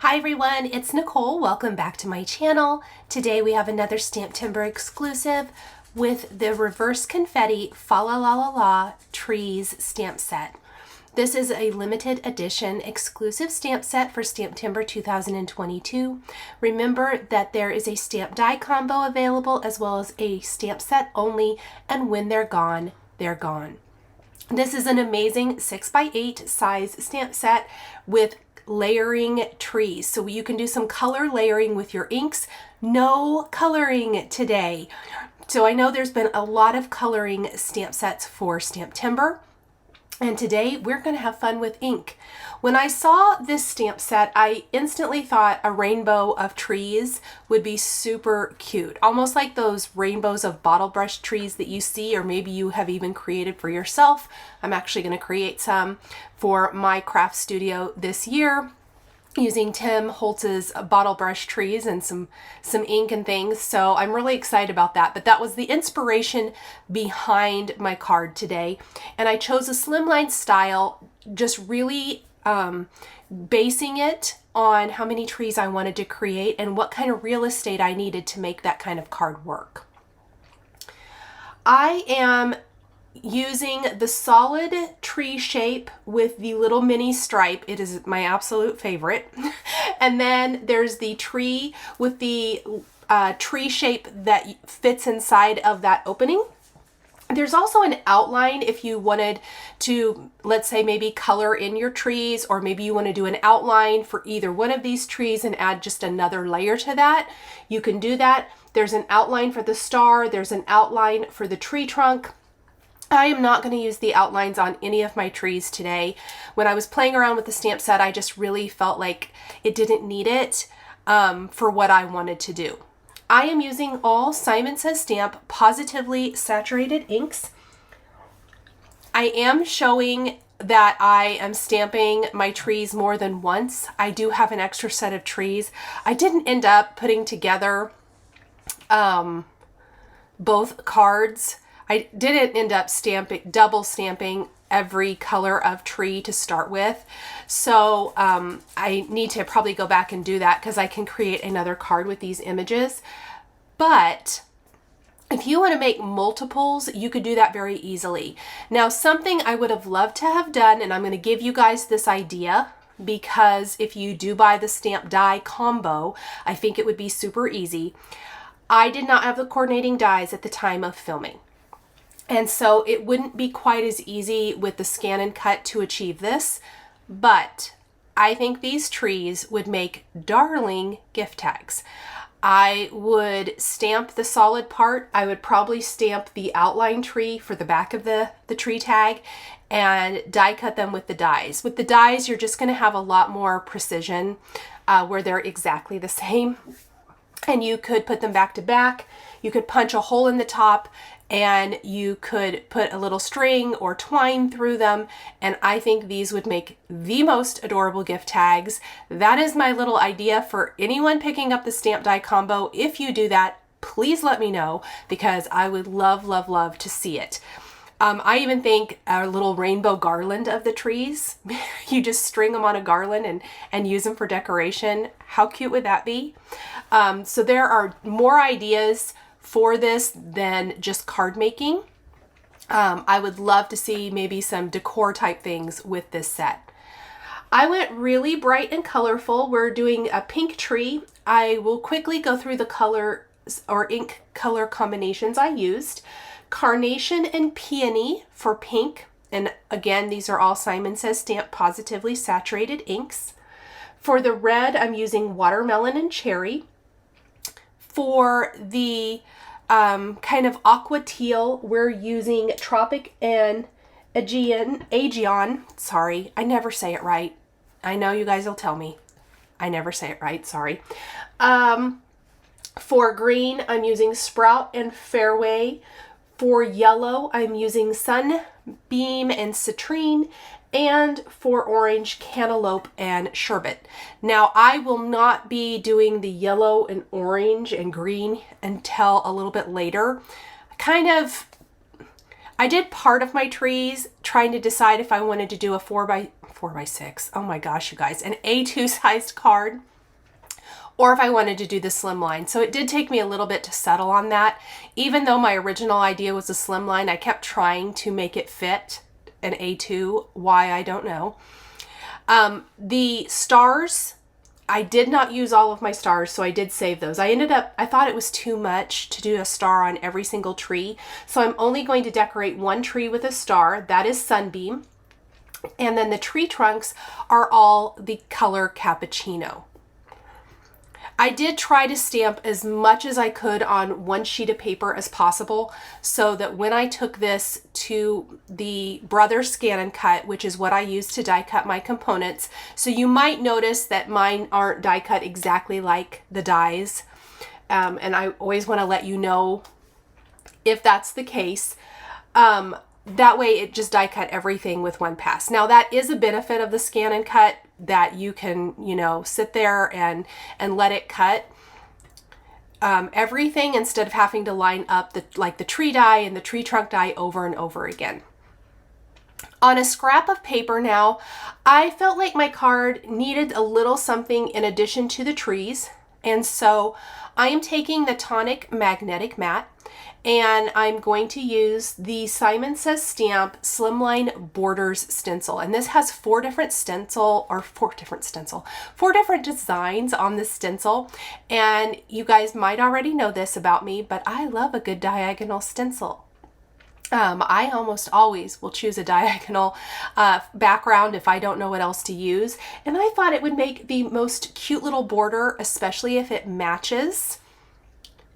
Hi everyone, it's Nicole. Welcome back to my channel. Today we have another STAMPtember exclusive with the Reverse Confetti Fa La La La La Trees stamp set. This is a limited edition exclusive stamp set for STAMPtember 2022. Remember that there is a stamp die combo available as well as a stamp set only, and when they're gone, they're gone. This is an amazing 6x8 size stamp set with layering trees. So you can do some color layering with your inks. No coloring today. So I know there's been a lot of coloring stamp sets for STAMPtember, and today we're going to have fun with ink. When I saw this stamp set, I instantly thought a rainbow of trees would be super cute. Almost like those rainbows of bottle brush trees that you see, or maybe you have even created for yourself. I'm actually going to create some for my craft studio this year using Tim Holtz's bottle brush trees and some ink and things. So I'm really excited about that. But that was the inspiration behind my card today. And I chose a slimline style, just really basing it on how many trees I wanted to create and what kind of real estate I needed to make that kind of card work. I am using the solid tree shape with the little mini stripe. It is my absolute favorite. And then there's the tree with the tree shape that fits inside of that opening. There's also an outline if you wanted to, let's say, maybe color in your trees, or maybe you want to do an outline for either one of these trees and add just another layer to that. You can do that. There's an outline for the star. There's an outline for the tree trunk. I am not going to use the outlines on any of my trees today. When I was playing around with the stamp set, I just really felt like it didn't need it for what I wanted to do. I am using all Simon Says Stamp Pawsitively saturated inks. I am showing that I am stamping my trees more than once. I do have an extra set of trees. I didn't end up putting together both cards. I didn't end up double stamping every color of tree to start with. So I need to probably go back and do that because I can create another card with these images. But if you want to make multiples, you could do that very easily. Now, something I would have loved to have done, and I'm going to give you guys this idea because if you do buy the stamp die combo, I think it would be super easy. I did not have the coordinating dies at the time of filming. And so it wouldn't be quite as easy with the scan and cut to achieve this, but I think these trees would make darling gift tags. I would stamp the solid part. I would probably stamp the outline tree for the back of the tree tag and die cut them with the dies. With the dies, you're just going to have a lot more precision where they're exactly the same. And you could put them back to back. You could punch a hole in the top and you could put a little string or twine through them. And I think these would make the most adorable gift tags. That is my little idea for anyone picking up the stamp die combo. If you do that, please let me know because I would love, love, love to see it. I even think a little rainbow garland of the trees. You just string them on a garland and use them for decoration. How cute would that be? So there are more ideas for this than just card making. I would love to see maybe some decor type things with this set. I went really bright and colorful. We're doing a pink tree. I will quickly go through the color or ink color combinations I used. Carnation and Peony for pink. And again, these are all Simon Says Stamp Pawsitively saturated inks. For the red, I'm using Watermelon and Cherry. For the kind of aqua teal, we're using Tropic and Aegean. Sorry, I never say it right. I know you guys will tell me. I never say it right, sorry. For green, I'm using Sprout and Fairway. For yellow, I'm using Sunbeam and Citrine. And for orange, Cantaloupe and Sherbet. Now, I will not be doing the yellow and orange and green until a little bit later. I did part of my trees trying to decide if I wanted to do a 4x6. Oh my gosh, you guys, an A2 sized card. or if I wanted to do the Slimline. So it did take me a little bit to settle on that. Even though my original idea was a Slimline, I kept trying to make it fit an A2. Why, I don't know. The stars, I did not use all of my stars, so I did save those. I thought it was too much to do a star on every single tree. So I'm only going to decorate one tree with a star. That is Sunbeam. And then the tree trunks are all the color Cappuccino. I did try to stamp as much as I could on one sheet of paper as possible so that when I took this to the Brothers Scan and Cut, which is what I use to die cut my components, so you might notice that mine aren't die cut exactly like the dies, and I always want to let you know if that's the case. That way it just die cut everything with one pass. Now that is a benefit of the Scan and Cut, that you can, you know, sit there and let it cut everything instead of having to line up the tree die and the tree trunk die over and over again. On a scrap of paper now, I felt like my card needed a little something in addition to the trees, and so I am taking the Tonic Magnetic Matte, and I'm going to use the Simon Says Stamp Slimline Borders Stencil. And this has four different designs on this stencil. And you guys might already know this about me, but I love a good diagonal stencil. I almost always will choose a diagonal background if I don't know what else to use. And I thought it would make the most cute little border, especially if it matches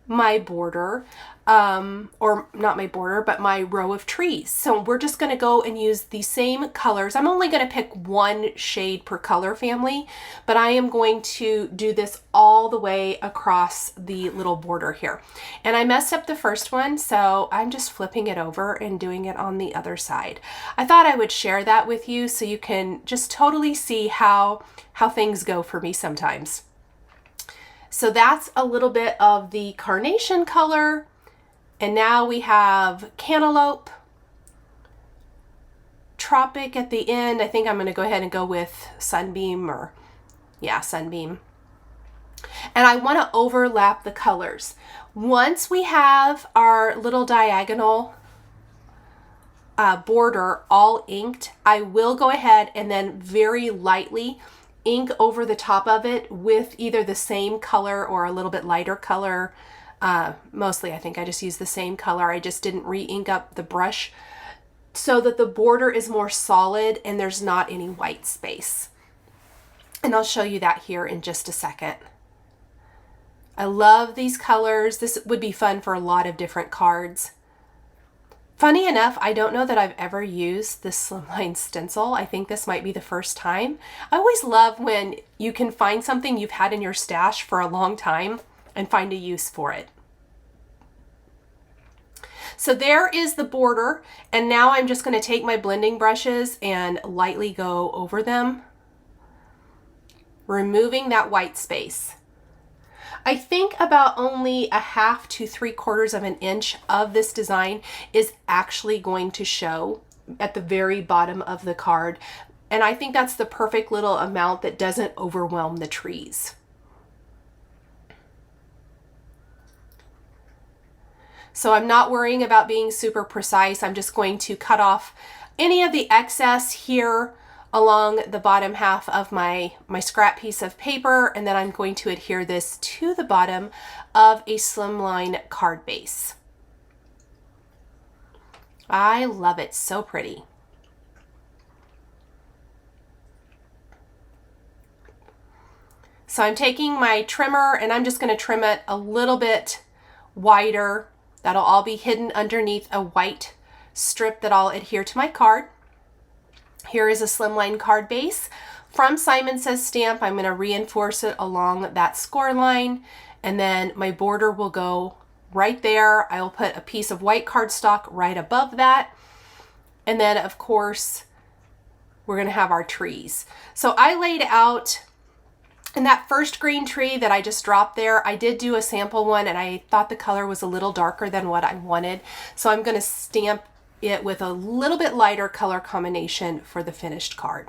my border. Or not my border, but my row of trees. So we're just going to go and use the same colors. I'm only going to pick one shade per color family, but I am going to do this all the way across the little border here. And I messed up the first one, so I'm just flipping it over and doing it on the other side. I thought I would share that with you so you can just totally see how things go for me sometimes. So that's a little bit of the carnation color. And now we have Cantaloupe, Tropic at the end. I think I'm going to go ahead and go with Sunbeam, or yeah, Sunbeam. And I want to overlap the colors. Once we have our little diagonal border all inked, I will go ahead and then very lightly ink over the top of it with either the same color or a little bit lighter color. Mostly I think I just used the same color. I just didn't re-ink up the brush so that the border is more solid and there's not any white space. And I'll show you that here in just a second. I love these colors. This would be fun for a lot of different cards. Funny enough, I don't know that I've ever used this Slimline stencil. I think this might be the first time. I always love when you can find something you've had in your stash for a long time and find a use for it. So there is the border, and now I'm just going to take my blending brushes and lightly go over them, removing that white space. I think about only 1/2 to 3/4 of an inch of this design is actually going to show at the very bottom of the card, and I think that's the perfect little amount that doesn't overwhelm the trees. So I'm not worrying about being super precise. I'm just going to cut off any of the excess here along the bottom half of my scrap piece of paper, and then I'm going to adhere this to the bottom of a Slimline card base. I love it, so pretty. So I'm taking my trimmer and I'm just going to trim it a little bit wider. That'll all be hidden underneath a white strip that I'll adhere to my card. Here is a Slimline card base from Simon Says Stamp. I'm going to reinforce it along that score line, and then my border will go right there. I'll put a piece of white cardstock right above that, and then of course we're going to have our trees. So I laid out in that first green tree that I just dropped there, I did do a sample one and I thought the color was a little darker than what I wanted. So I'm going to stamp it with a little bit lighter color combination for the finished card.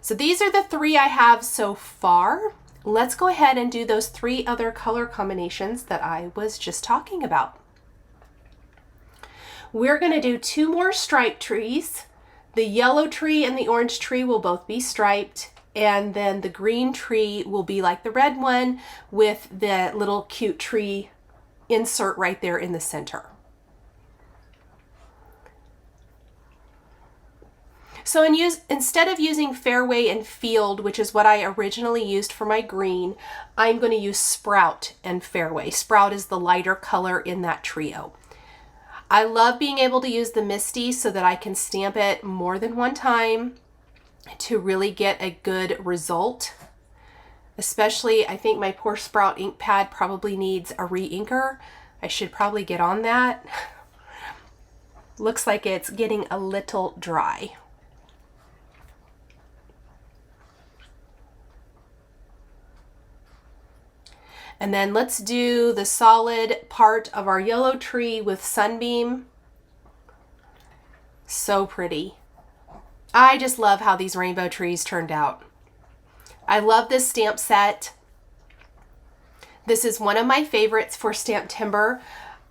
So these are the 3 I have so far. let's go ahead and do those 3 other color combinations that I was just talking about. We're going to do 2 more striped trees. The yellow tree and the orange tree will both be striped, and then the green tree will be like the red one with the little cute tree insert right there in the center. So instead of using Fairway and Field, which is what I originally used for my green, I'm going to use Sprout and Fairway. Sprout is the lighter color in that trio. I love being able to use the Misty so that I can stamp it more than one time to really get a good result. Especially, I think my poor Sprout ink pad probably needs a re-inker. I should probably get on that. Looks like it's getting a little dry. And then let's do the solid part of our yellow tree with Sunbeam. So pretty. I just love how these rainbow trees turned out. I love this stamp set. This is one of my favorites for STAMPtember.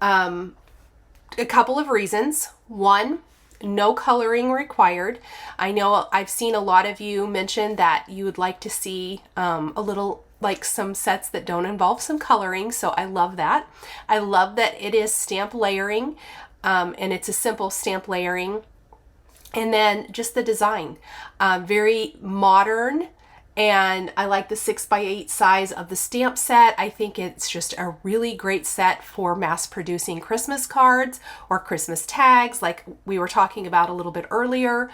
A couple of reasons. One, no coloring required. I know I've seen a lot of you mention that you would like to see a little, like some sets that don't involve some coloring, so I love that. I love that it is stamp layering, and it's a simple stamp layering. And then just the design, very modern, and I like the 6x8 size of the stamp set. I think it's just a really great set for mass producing Christmas cards or Christmas tags like we were talking about a little bit earlier.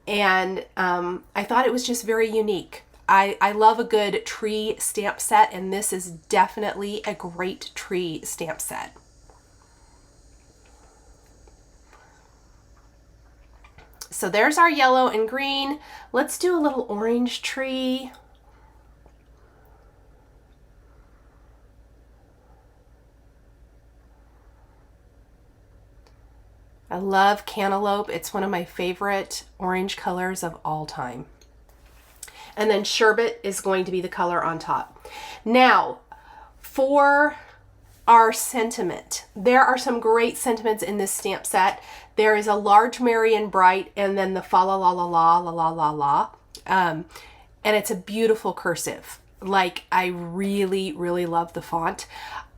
And I thought it was just very unique. I love a good tree stamp set, and this is definitely a great tree stamp set. So there's our yellow and green. Let's do a little orange tree. I love Cantaloupe. It's one of my favorite orange colors of all time. And then Sherbet is going to be the color on top. Now, for our sentiment, there are some great sentiments in this stamp set. There is a large Merry and Bright, and then the fa la la la la la la la la. And it's a beautiful cursive. Like, I really, really love the font.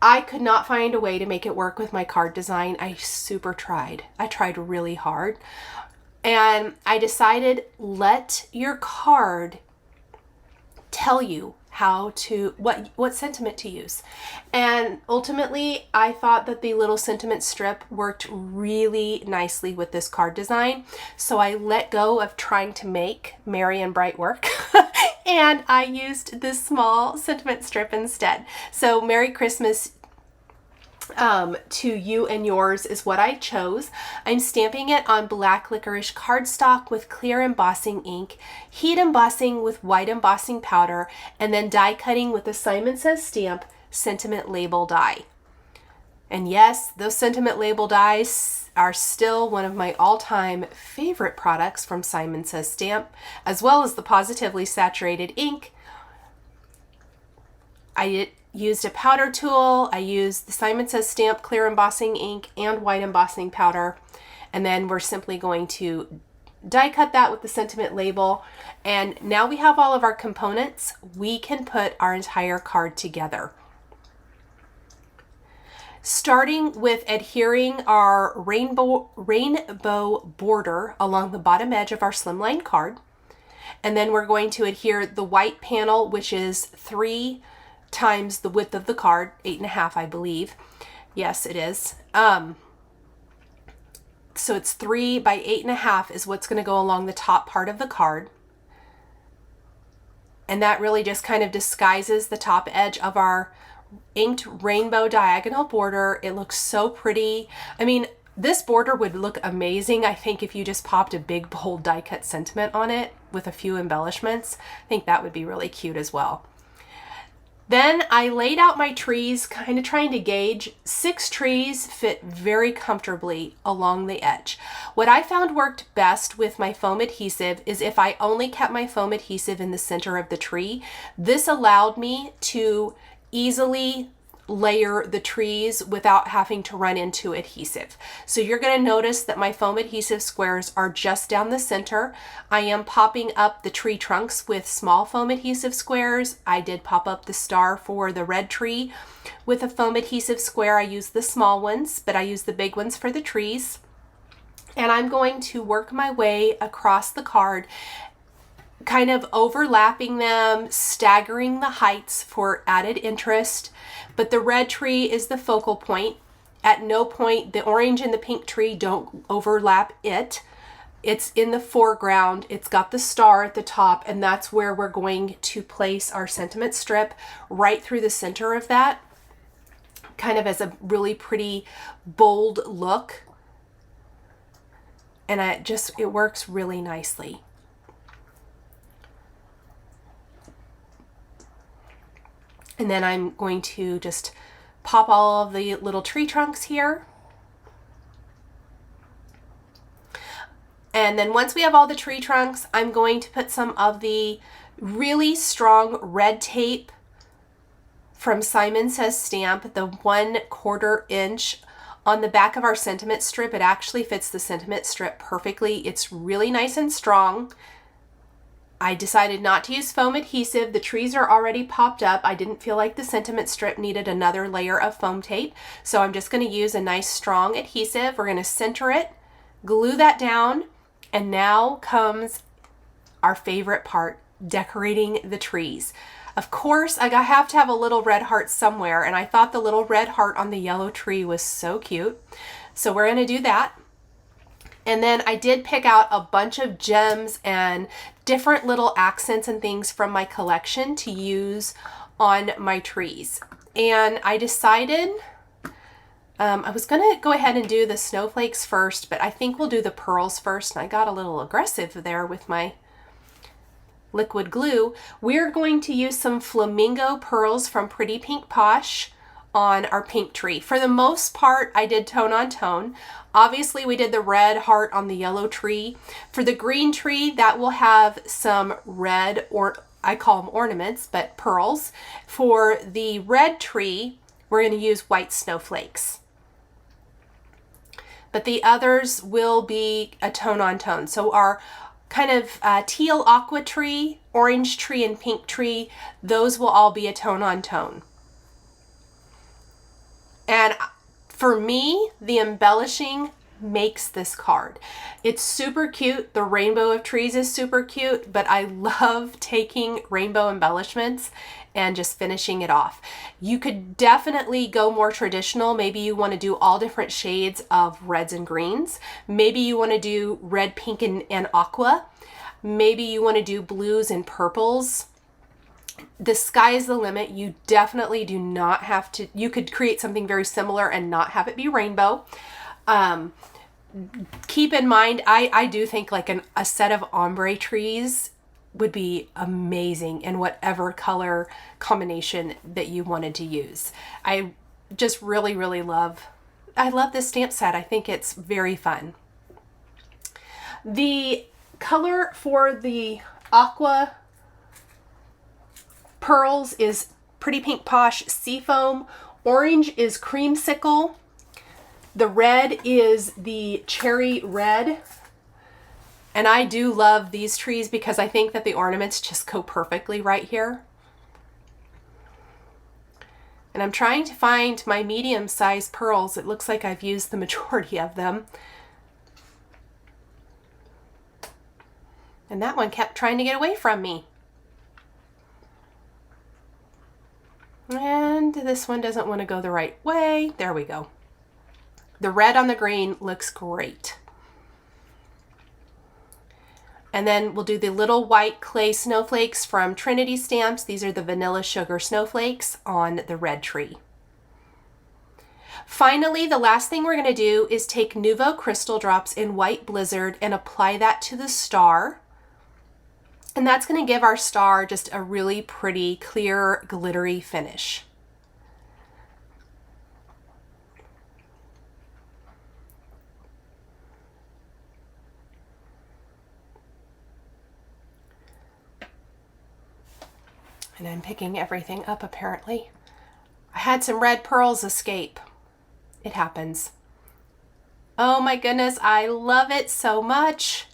I could not find a way to make it work with my card design. I super tried. I tried really hard. And I decided, let your card tell you how to, what sentiment to use. And ultimately, I thought that the little sentiment strip worked really nicely with this card design. So I let go of trying to make Merry and Bright work. And I used this small sentiment strip instead. So Merry Christmas to you and yours is what I chose. I'm stamping it on black licorice cardstock with clear embossing ink, heat embossing with white embossing powder, and then die cutting with the Simon Says Stamp sentiment label die. And yes, those sentiment label dies are still one of my all-time favorite products from Simon Says Stamp, as well as the Pawsitively saturated ink. I used a powder tool. I used the Simon Says Stamp clear embossing ink and white embossing powder. And then we're simply going to die cut that with the sentiment label. And now we have all of our components. We can put our entire card together. Starting with adhering our rainbow border along the bottom edge of our Slimline card. And then we're going to adhere the white panel, which is 3 times the width of the card, 8.5, I believe. Yes, it is. So it's 3 by 8.5 is what's going to go along the top part of the card. And that really just kind of disguises the top edge of our inked rainbow diagonal border. It looks so pretty. I mean, this border would look amazing, I think, if you just popped a big, bold die cut sentiment on it with a few embellishments. I think that would be really cute as well. Then I laid out my trees, kind of trying to gauge. 6 trees fit very comfortably along the edge. What I found worked best with my foam adhesive is if I only kept my foam adhesive in the center of the tree. This allowed me to easily layer the trees without having to run into adhesive. So you're going to notice that my foam adhesive squares are just down the center. I am popping up the tree trunks with small foam adhesive squares. I did pop up the star for the red tree with a foam adhesive square. I used the small ones, but I used the big ones for the trees. And I'm going to work my way across the card, kind of overlapping them, staggering the heights for added interest. But the red tree is the focal point. At no point, the orange and the pink tree don't overlap it. It's in the foreground. It's got the star at the top, and that's where we're going to place our sentiment strip, right through the center of that, kind of as a really pretty bold look. And it works really nicely. And then I'm going to just pop all of the little tree trunks here. And then once we have all the tree trunks, I'm going to put some of the really strong red tape from Simon Says Stamp, the 1/4 inch, on the back of our sentiment strip. It actually fits the sentiment strip perfectly. It's really nice and strong. I decided not to use foam adhesive. The trees are already popped up. I didn't feel like the sentiment strip needed another layer of foam tape. So I'm just going to use a nice strong adhesive. We're going to center it, glue that down, and now comes our favorite part, decorating the trees. Of course, I have to have a little red heart somewhere, and I thought the little red heart on the yellow tree was so cute. So we're going to do that. And then I did pick out a bunch of gems and different little accents and things from my collection to use on my trees. And I decided I was going to go ahead and do the snowflakes first, but I think we'll do the pearls first. And I got a little aggressive there with my liquid glue. We're going to use some flamingo pearls from Pretty Pink Posh on our pink tree. For the most part, I did tone on tone. Obviously, we did the red heart on the yellow tree. For the green tree, that will have some red, or I call them ornaments, but pearls. For the red tree, we're going to use white snowflakes. But the others will be a tone on tone. So our kind of teal aqua tree, orange tree, and pink tree, those will all be a tone on tone. And for me, the embellishing makes this card. It's super cute. The rainbow of trees is super cute, but I love taking rainbow embellishments and just finishing it off. You could definitely go more traditional. Maybe you want to do all different shades of reds and greens. Maybe you want to do red, pink, and aqua. Maybe you want to do blues and purples. The sky is the limit. You definitely do not have to. You could create something very similar and not have it be rainbow. Keep in mind, I do think like a set of ombre trees would be amazing in whatever color combination that you wanted to use. I just really, really love this stamp set. I think it's very fun. The color for the aqua pearls is Pretty Pink Posh Seafoam. Orange is Creamsicle. The red is the Cherry Red. And I do love these trees because I think that the ornaments just go perfectly right here. And I'm trying to find my medium-sized pearls. It looks like I've used the majority of them. And that one kept trying to get away from me. And this one doesn't want to go the right way. There we go. The red on the green looks great. And then we'll do the little white clay snowflakes from Trinity Stamps. These are the vanilla sugar snowflakes on the red tree. Finally, the last thing we're going to do is take Nuvo Crystal Drops in White Blizzard and apply that to the star. And that's going to give our star just a really pretty, clear, glittery finish. And I'm picking everything up apparently. I had some red pearls escape. It happens. Oh my goodness, I love it so much.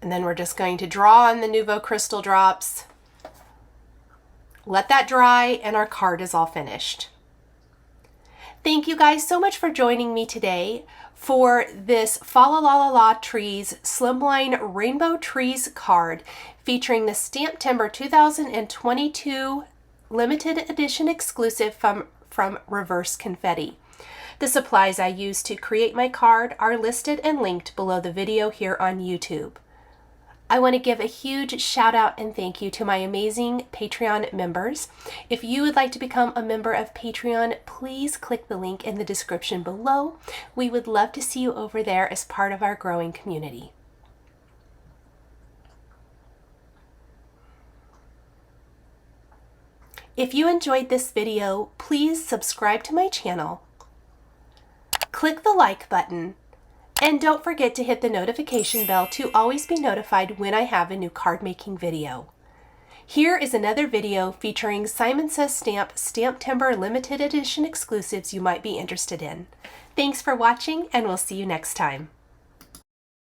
And then we're just going to draw on the Nuvo crystal drops. Let that dry and our card is all finished. Thank you guys so much for joining me today for this Fa La La La La Trees Slimline Rainbow Trees card featuring the STAMPtember 2022 limited edition exclusive from Reverse Confetti. The supplies I used to create my card are listed and linked below the video here on YouTube. I want to give a huge shout out and thank you to my amazing Patreon members. If you would like to become a member of Patreon, please click the link in the description below. We would love to see you over there as part of our growing community. If you enjoyed this video, please subscribe to my channel, click the like button, and don't forget to hit the notification bell to always be notified when I have a new card making video. Here is another video featuring Simon Says Stamp STAMPtember limited edition exclusives you might be interested in. Thanks for watching, and we'll see you next time.